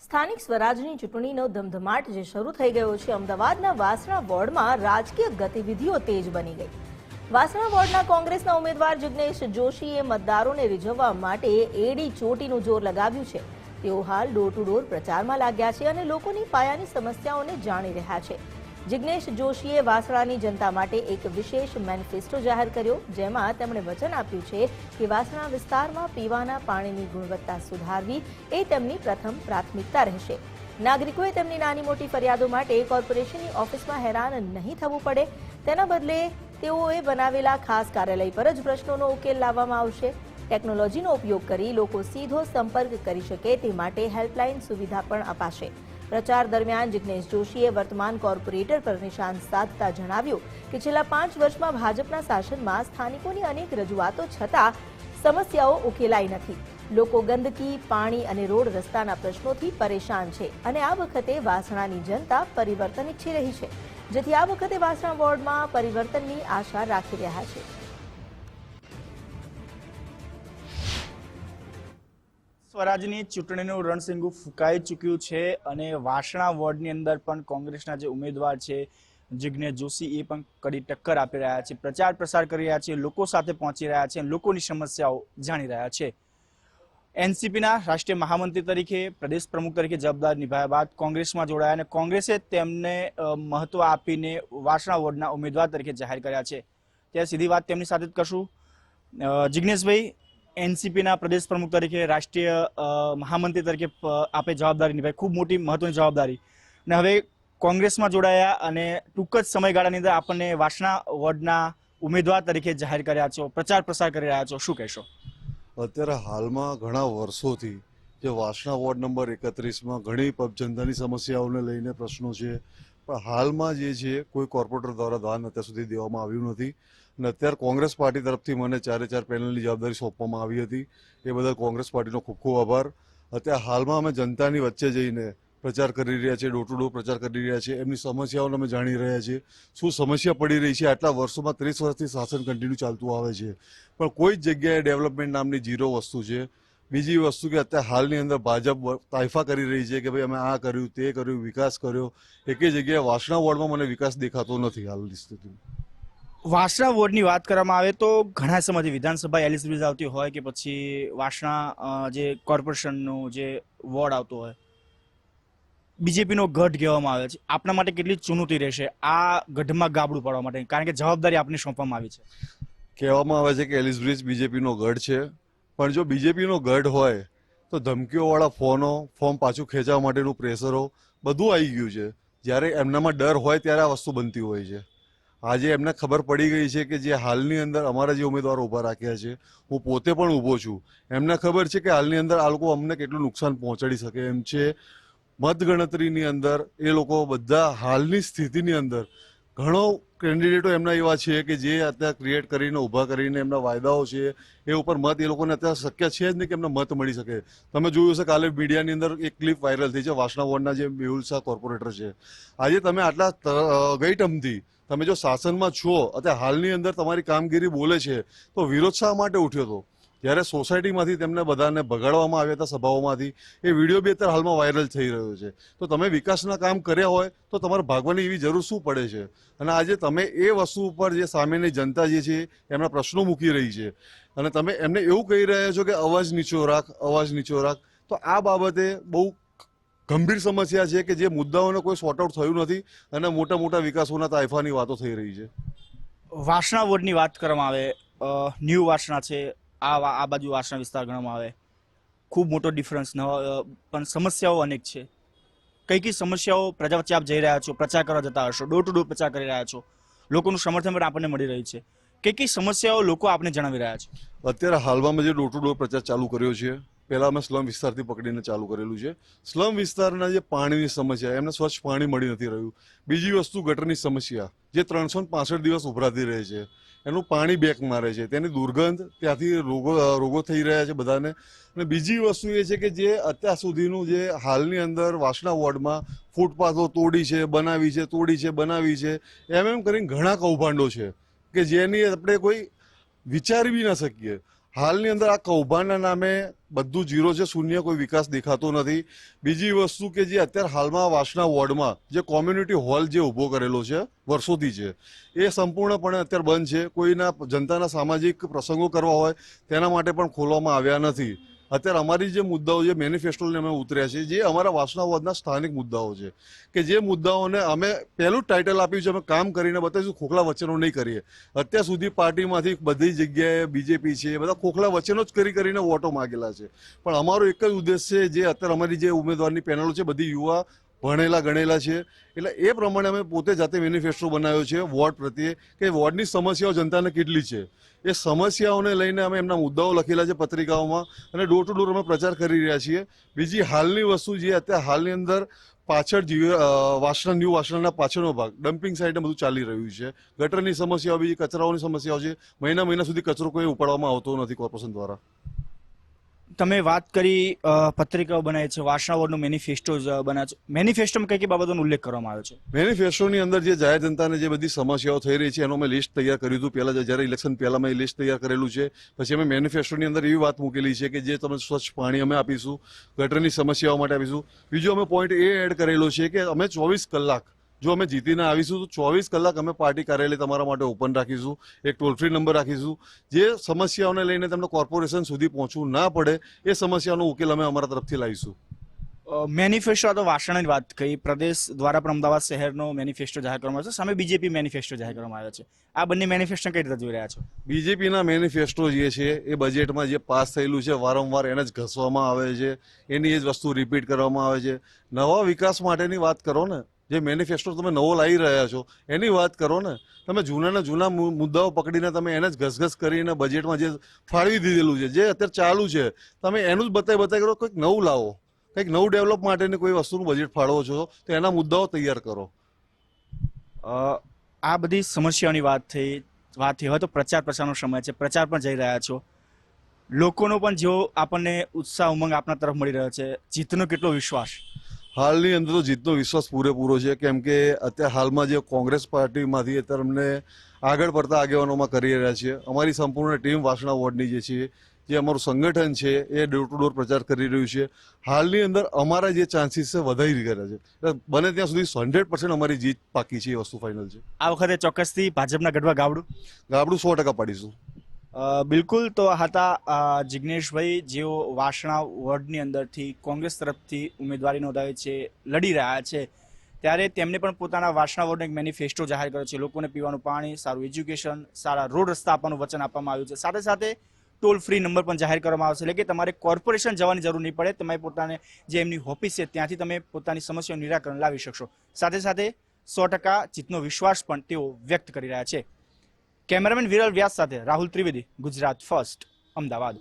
સ્થાનિક સ્વરાજની ચૂંટણીનો ધમધમાટ જે શરૂ થઈ ગયો છે, અમદાવાદના વાસણા વોર્ડમાં રાજકીય ગતિવિધિઓ તેજ બની ગઈ. વાસણા વોર્ડના કોંગ્રેસના ઉમેદવાર જિગ્નેશ જોશીએ મતદારોને રીઝવવા માટે એડી ચોટીનું જોર લગાવ્યું છે. તેઓ હાલ ડોર ટુ ડોર પ્રચારમાં લાગ્યા છે અને લોકોની પાયાની સમસ્યાઓને જાણી રહ્યા છે. જિગ્નેશ જોશીએ વાસણાની જનતા માટે એક વિશેષ મેનિફેસ્ટો જાહેર કર્યો, જેમાં તેમણે વચન આપ્યું છે કે વાસણા વિસ્તારમાં પીવાના પાણીની ગુણવત્તા સુધારવી એ તેમની પ્રથમ પ્રાથમિકતા રહેશે. નાગરિકોએ તેમની નાની મોટી ફરિયાદો માટે કોર્પોરેશનની ઓફિસમાં હેરાન નહીં થવું પડે. તેના બદલે તેઓએ બનાવેલા ખાસ કાર્યાલય પર જ પ્રશ્નોનો ઉકેલ લાવવામાં આવશે. ટેકનોલોજીનો ઉપયોગ કરી લોકો સીધો સંપર્ક કરી શકે તે માટે હેલ્પલાઇન સુવિધા પણ અપાશે. પ્રચાર દરમિયાન જિગ્નેશ જોશીએ વર્તમાન કોર્પોરેટર પર નિશાન સાધતા જણાવ્યું કે છેલ્લા 5 વર્ષમાં ભાજપના શાસનમાં સ્થાનિકોની અનેક રજૂઆતો છતાં સમસ્યાઓ ઉકેલાઈ નથી. લોકો ગંદકી, પાણી અને રોડ રસ્તાના પ્રશ્નોથી પરેશાન છે અને આ વખતે વાસણાની જનતા પરિવર્તન ઈચ્છી રહી છે, જેથી આ વખતે વાસણા વોર્ડમાં પરિવર્તનની આશા રાખી રહ્યા છે. સ્વરાજની ચૂંટણીનું રણસિંગુ ફૂંકાઈ ચૂક્યું છે અને વાસણા વોર્ડની અંદર પણ કોંગ્રેસના જે ઉમેદવાર છે જિગ્નેશ જોશી એ પણ કડી ટક્કર આપી રહ્યા છે, પ્રચાર પ્રસાર કરી રહ્યા છે, લોકો સાથે પહોંચી રહ્યા છે, લોકોની સમસ્યાઓ જાણી રહ્યા છે. એનસીપીના રાષ્ટ્રીય મહામંત્રી તરીકે, પ્રદેશ પ્રમુખ તરીકે જવાબદારી નિભાવ્યા બાદ કોંગ્રેસમાં જોડાયા અને કોંગ્રેસે તેમને મહત્વ આપીને વાસણા વોર્ડના ઉમેદવાર તરીકે જાહેર કર્યા છે. ત્યારે સીધી વાત તેમની સાથે જ કરશું. જિગ્નેશભાઈ, એનસીપીના પ્રદેશ પ્રમુખ તરીકે, રાષ્ટ્રીય મહામંત્રી તરીકે આપે જવાબદારી નિભાવી, ખૂબ મોટી મહત્વની જવાબદારી, અને હવે કોંગ્રેસમાં જોડાયા અને ટૂંક જ સમયગાળાની અંદર આપણને વાસણા વોર્ડના ઉમેદવાર તરીકે જાહેર કર્યા છો, પ્રચાર પ્રસાર કરી રહ્યા છો, શું કહેશો? અત્યારે હાલમાં ઘણા વર્ષોથી જે વાસણા વોર્ડ નંબર 31માં ઘણી જનતાની સમસ્યાઓને લઈને પ્રશ્નો છે, પણ હાલમાં જે છે કોઈ કોર્પોરેટર દ્વારા ધ્યાન અત્યાર સુધી દેવામાં આવ્યું નથી. અને અત્યારે કોંગ્રેસ પાર્ટી તરફથી મને 4 પેનલની જવાબદારી સોંપવામાં આવી હતી. એ બદલ કોંગ્રેસ પાર્ટીનો ખૂબ ખૂબ આભાર. અત્યારે હાલમાં અમે જનતાની વચ્ચે જઈને પ્રચાર કરી રહ્યા છીએ, ડોર ટુ ડોર પ્રચાર કરી રહ્યા છીએ, એમની સમસ્યાઓને અમે જાણી રહ્યા છીએ, શું સમસ્યા પડી રહી છે. આટલા વર્ષોમાં 30 વર્ષથી શાસન કન્ટિન્યુ ચાલતું આવે છે, પણ કોઈ જ જગ્યાએ ડેવલપમેન્ટ નામની ઝીરો વસ્તુ છે. બીજી વસ્તુ કે અત્યારે હાલની અંદર ભાજપ તાઇફા કરી રહી છે કે ભાઈ અમે આ કર્યું, તે કર્યું, વિકાસ કર્યો. એકે જગ્યાએ વાસણા વોર્ડમાં મને વિકાસ દેખાતો નથી હાલની સ્થિતિમાં. વાસણા વોર્ડની વાત કરવામાં આવે તો ઘણા સમયથી વિધાનસભા એલિસ બ્રિજ આવતી હોય કે પછી વાસણા જે કોર્પોરેશનનું જે વોર્ડ આવતો હોય, બીજેપીનો ગઢ કહેવામાં આવે છે. આપના માટે કેટલી ચુનૌતી રહેશે આ ગઢમાં ગાબડું પાડવા માટે, કારણ કે જવાબદારી આપને સોંપવામાં આવી છે? કહેવામાં આવે છે કે એલિસ બ્રિજ બીજેપીનો ગઢ છે, પણ જો બીજેપીનો ગઢ હોય તો ધમકીઓવાળા ફોર્મ પાછું ખેંચવા માટેનું પ્રેશરો બધું આવી ગયું છે. જ્યારે એમનામાં ડર હોય ત્યારે આ વસ્તુ બનતી હોય છે. આજે એમને ખબર પડી ગઈ છે કે જે હાલની અંદર અમારા જે ઉમેદવારો ઊભા રાખ્યા છે, હું પોતે પણ ઊભો છું, એમને ખબર છે કે હાલની અંદર આ લોકો અમને કેટલું નુકસાન પહોંચાડી શકે એમ છે. મતગણતરીની અંદર એ લોકો બધા હાલની સ્થિતિની અંદર ઘણો કેન્ડિડેટો એમના એવા છે કે જે અત્યારે ક્રિએટ કરીને ઊભા કરીને એમના વાયદાઓ છે એ ઉપર મત એ લોકોને અત્યારે શક્ય છે જ નહીં કે એમને મત મળી શકે. તમે જોયું હશે કાલે મીડિયાની અંદર એક ક્લિપ વાયરલ થઈ છે વાસણા વોર્ડના જે મેહુલ શાહ કોર્પોરેટર છે. આજે તમે આટલા ગઈટમથી તમે જો શાસનમાં છો, અત્યારે હાલની અંદર તમારી કામગીરી બોલે છે, તો વિરોધ શા માટે ઉઠ્યો હતો? જ્યારે સોસાયટીમાંથી તેમને બધાને ભગાડવામાં આવ્યા હતા સભાઓમાંથી, એ વિડીયો બી અત્યારે હાલમાં વાયરલ થઈ રહ્યો છે. તો તમે વિકાસના કામ કર્યા હોય તો તમારે ભાગવાની એવી જરૂર શું પડે છે? અને આજે તમે એ વસ્તુ ઉપર જે સામેની જનતા જે છે એમના પ્રશ્નો મૂકી રહી છે અને તમે એમને એવું કહી રહ્યા છો કે અવાજ નીચો રાખ, અવાજ નીચો રાખ, તો આ બાબતે બહુ ગંભીર સમસ્યા છે કે જે મુદ્દાઓને કોઈ સોર્ટ આઉટ થયું નથી અને મોટા મોટા વિકાસોના તાઇફાની વાતો થઈ રહી છે. વાસણા વોર્ડની વાત કરવામાં આવે, ન્યૂ વાસણા છે, આ બાજુ વાસણા વિસ્તાર ગણવામાં આવે, ખૂબ મોટો ડિફરન્સ પણ સમસ્યાઓ અનેક છે. કઈ કઈ સમસ્યાઓ પ્રજા વચ્ચે આપ જઈ રહ્યા છો, પ્રચાર કરવા જતા હશો, ડોર ટુ ડોર પ્રચાર કરી રહ્યા છો, લોકોનું સમર્થન પણ આપણને મળી રહ્યું છે, કઈ કઈ સમસ્યાઓ લોકો આપને જણાવી રહ્યા છે? અત્યારે હાલમાં મેં જે ડોર ટુ ડોર પ્રચાર ચાલુ કર્યો છે, પહેલા અમે સ્લમ વિસ્તારથી પકડીને ચાલુ કરેલું છે. સ્લમ વિસ્તારના જે પાણીની સમસ્યા, એમને સ્વચ્છ પાણી મળી નથી રહ્યું. બીજી વસ્તુ ગટરની સમસ્યા જે 365 દિવસ ઉભરાતી રહે છે, એનું પાણી બેક મારે છે, તેની દુર્ગંધ, ત્યાંથી રોગો થઈ રહ્યા છે બધાને. અને બીજી વસ્તુ એ છે કે જે અત્યાર સુધીનું જે હાલની અંદર વાસણા વોર્ડમાં ફૂટપાથો તોડી છે, બનાવી છે, તોડી છે, બનાવી છે, એમ કરીને ઘણા કૌભાંડો છે કે જેની આપણે કોઈ વિચારી બી ના શકીએ. હાલની અંદર આ કૌભાંડના નામે બધું ઝીરો છે, શૂન્ય, કોઈ વિકાસ દેખાતો નથી. બીજી વસ્તુ કે જે અત્યારે હાલમાં વાસણા વોર્ડમાં જે કોમ્યુનિટી હોલ જે ઊભો કરેલો છે વર્ષોથી છે, એ સંપૂર્ણપણે અત્યારે બંધ છે. કોઈના જનતાના સામાજિક પ્રસંગો કરવા હોય તેના માટે પણ ખોલવામાં આવ્યા નથી. અત્યારે અમારી જે મુદ્દાઓ જે મેનિફેસ્ટોને અમે ઉતર્યા છે, જે અમારા વાસણા વોર્ડના સ્થાનિક મુદ્દાઓ છે, કે જે મુદ્દાઓને અમે પહેલું જ ટાઇટલ આપ્યું છે, અમે કામ કરીને બતાવીશું, ખોખલા વચનો નહીં કરીએ. અત્યાર સુધી પાર્ટીમાંથી બધી જગ્યાએ બીજેપી છે, બધા ખોખલા વચનો જ કરીને વોટો માગેલા છે. પણ અમારો એક જ ઉદ્દેશ છે, જે અત્યારે અમારી જે ઉમેદવારની પેનલો છે બધી યુવા ભણેલા ગણેલા છે, એટલે એ પ્રમાણે અમે પોતે જાતે મેનિફેસ્ટો બનાવ્યો છે વોર્ડ પ્રત્યે, કે વોર્ડની સમસ્યાઓ જનતાને કેટલી છે. એ સમસ્યાઓને લઈને અમે એમના મુદ્દાઓ લખેલા છે પત્રિકાઓમાં, અને ડોર ટુ ડોર અમે પ્રચાર કરી રહ્યા છીએ. બીજી હાલની વસ્તુ જે અત્યારે હાલની અંદર પાછળ વાસણા ન્યૂ વાસણાના પાછળનો ભાગ ડમ્પિંગ સાઇડને બધું ચાલી રહ્યું છે. ગટરની સમસ્યાઓ, બીજી કચરાઓની સમસ્યાઓ છે. મહિના સુધી કચરો કોઈ ઉપાડવામાં આવતો નથી કોર્પોરેશન દ્વારા. તમે વાત કરી પત્રિકાઓ બનાવી છે, વાસણા વોર્ડનો મેનિફેસ્ટો બનાવે છે. મેનિફેસ્ટોમાં કઈ કઈ બાબતોનો ઉલ્લેખ કરવામાં આવ્યો છે? મેનિફેસ્ટોની અંદર જે જાહેર જનતાને જે બધી સમસ્યાઓ થઈ રહી છે એનો મેં લિસ્ટ તૈયાર કર્યું હતું પહેલા, જ્યારે ઇલેક્શન પહેલા મેં લિસ્ટ તૈયાર કરેલું છે. પછી અમે મેનિફેસ્ટોની અંદર એવી વાત મૂકેલી છે કે જે તમે સ્વચ્છ પાણી અમે આપીશું, ગટરની સમસ્યાઓ માટે આપીશું. બીજો અમે પોઈન્ટ એ એડ કરેલો છે કે અમે 24 કલાક, જો અમે જીતીને આવીશું તો 24 કલાક અમે પાર્ટી કાર્યાલય તમારા માટે ઓપન રાખીશું. એક ટોલ ફ્રી નંબર રાખીશું. જે સમસ્યાઓને લઈને તમને કોર્પોરેશન સુધી પહોંચવું ના પડે, એ સમસ્યાનો ઉકેલ અમે અમારા તરફથી લાવીશું. મેનિફેસ્ટો તો વાસણાની વાત કહી, પ્રદેશ દ્વારા પણ અમદાવાદ શહેરનો મેનિફેસ્ટો જાહેર કરવામાં આવ્યો છે, સામે બીજેપી મેનિફેસ્ટો જાહેર કરવામાં આવ્યો છે. આ બંને મેનિફેસ્ટો કઈ રીતે જોઈ રહ્યા છો? બીજેપીના મેનિફેસ્ટો જે છે એ બજેટમાં જે પાસ થયેલું છે વારંવાર એને જ ઘસવામાં આવે છે, એની જ વસ્તુ રિપીટ કરવામાં આવે છે. નવા વિકાસ માટેની વાત કરો ને, જે મેનિફેસ્ટો તમે નવો લાવી રહ્યા છો એની વાત કરો ને. તમે જૂના મુદ્દાઓ પકડીને તમે એને જ ઘસઘસ કરીને બજેટમાં જે ફાળવી દીધેલું છે, જે અત્યારે ચાલુ છે, તમે એનું જ બતાવી કરો. કંઈક નવું લાવો, કંઈક નવું ડેવલપ માટેની કોઈ વસ્તુનું બજેટ ફાળવો છો તો એના મુદ્દાઓ તૈયાર કરો. આ બધી સમસ્યાઓની વાત થઈ. હવે તો પ્રચારનો સમય છે, પ્રચાર પણ જઈ રહ્યા છો. લોકોનો પણ જો આપણને ઉત્સાહ ઉમંગ આપના તરફ મળી રહ્યો છે, જીતનો કેટલો વિશ્વાસ? હાલની અંદર તો જીતનો વિશ્વાસ પૂરેપૂરો છે, કેમ કે અત્યારે હાલમાં જે કોંગ્રેસ પાર્ટીમાંથી અત્યારે અમને આગળ પડતા આગેવાનોમાં કરી રહ્યા છીએ. અમારી સંપૂર્ણ ટીમ વાસણા વોર્ડની જે છે, જે અમારું સંગઠન છે, એ ડોર ટુ ડોર પ્રચાર કરી રહ્યું છે. હાલની અંદર અમારા જે ચાન્સીસ છે વધારી રહ્યા છે. બને ત્યાં સુધી 100% અમારી જીત પાકી છે, એ વસ્તુ ફાઇનલ છે. આ વખતે ચોક્કસથી ભાજપના ગઢવા ગાબડું 100% પાડીશું. બિલકુલ. તો હતા જિગ્નેશભાઈ, જેઓ વાસણા વોર્ડની અંદરથી કોંગ્રેસ તરફથી ઉમેદવારી નોંધાવી છે, લડી રહ્યા છે. ત્યારે તેમને પણ પોતાના વાસણા વોર્ડનો એક મેનિફેસ્ટો જાહેર કર્યો છે. લોકોને પીવાનું પાણી, સારું એજ્યુકેશન, સારા રોડ રસ્તા આપવાનું વચન આપવામાં આવ્યું છે. સાથે સાથે ટોલ ફ્રી નંબર પણ જાહેર કરવામાં આવશે, એટલે કે તમારે કોર્પોરેશન જવાની જરૂર નહીં પડે. તમે પોતાને જે એમની ઓફિસ છે ત્યાંથી તમે પોતાની સમસ્યાનું નિરાકરણ લાવી શકશો. સાથે સાથે 100% જીતનો વિશ્વાસ પણ તેઓ વ્યક્ત કરી રહ્યા છે. કેમેરામેન વિરલ વ્યાસ સાથે રાહુલ ત્રિવેદી, ગુજરાત ફર્સ્ટ, અમદાવાદ.